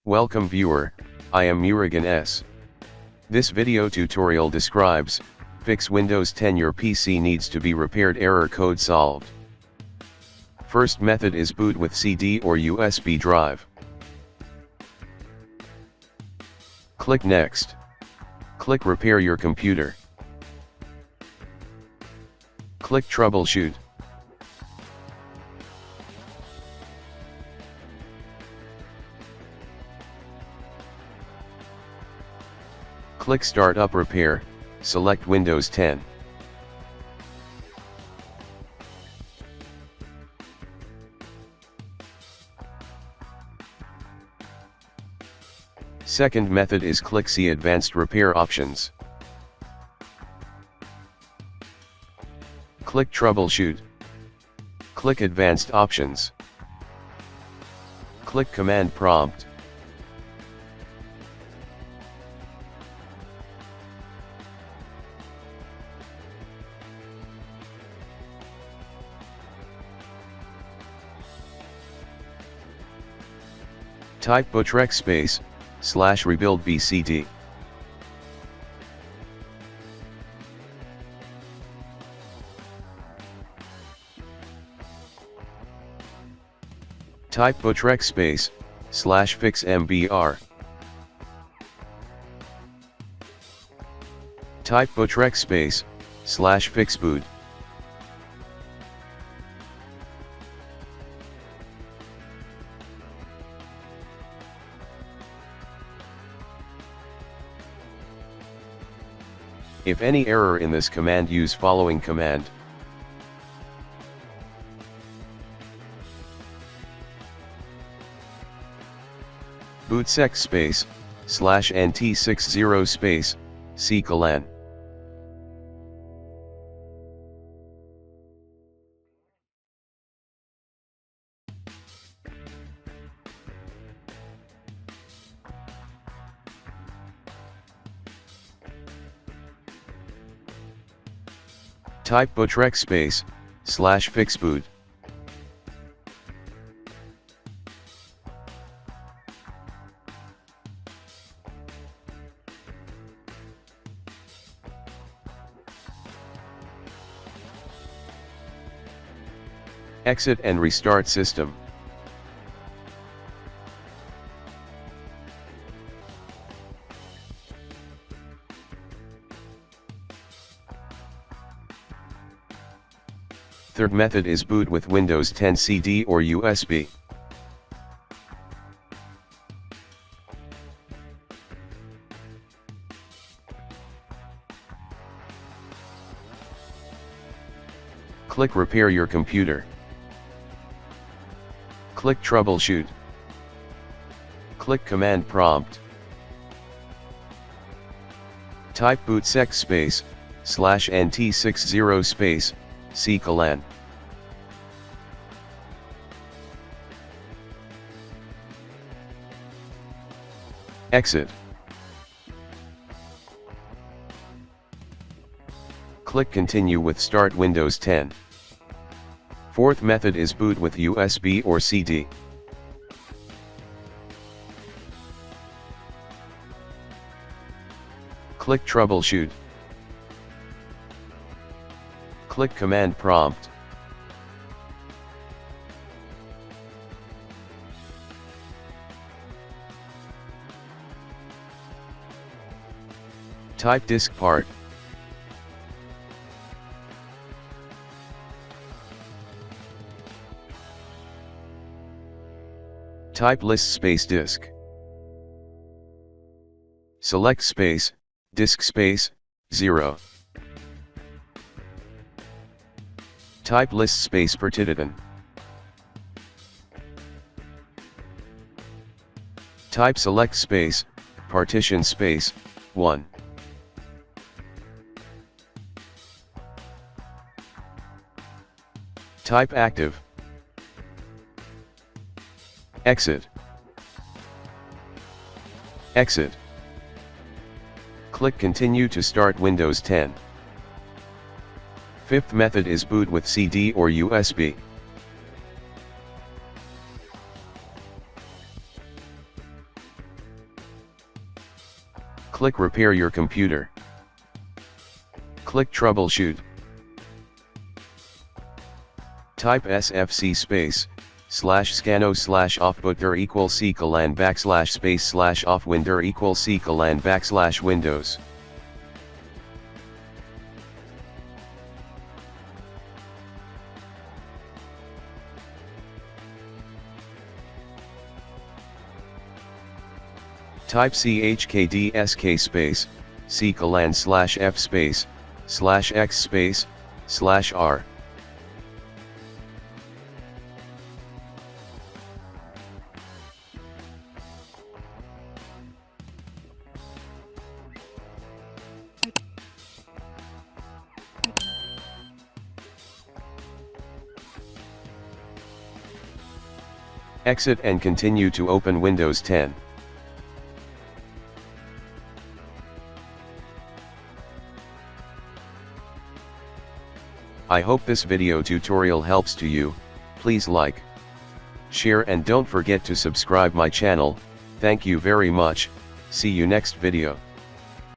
Welcome viewer, I am Murugan S. This video tutorial describes, fix Windows 10 your PC needs to be repaired error code solved. First method is boot with CD or USB drive. Click Next. Click Repair your computer. Click Troubleshoot. Click Startup Repair, select Windows 10. Second method is click See Advanced Repair Options. Click Troubleshoot. Click Advanced Options. Click Command Prompt. Type bootsect /rebuild bcd. Type bootsect /fix mbr. Type bootsect /fix boot. If any error in this command, use following command. Bootsect /nt60 /c:. Type bootsect /fix boot. Exit and restart system. Third method is boot with Windows 10 CD or USB. Click Repair your computer. Click Troubleshoot. Click Command Prompt. Type bootsect /nt60 /c:. Exit. Click Continue with Start Windows 10. Fourth method is boot with USB or CD. Click Troubleshoot. Click Command Prompt. Type Diskpart. Type list disk. Select disk 0. Type list partition. Type select partition 1. Type active. Exit. Exit. Click Continue to start Windows 10. Fifth method is boot with CD or USB. Click Repair your computer. Click Troubleshoot. Type sfc space /scanner/offbooter equals /c/colan /space /offwinder equals /c/colan /windows. Type chkdsk space /c/colan /f space /x space /r. Exit and continue to open Windows 10. I hope this video tutorial helps to you. Please like, share and don't forget to subscribe my channel. Thank you very much. See you next video.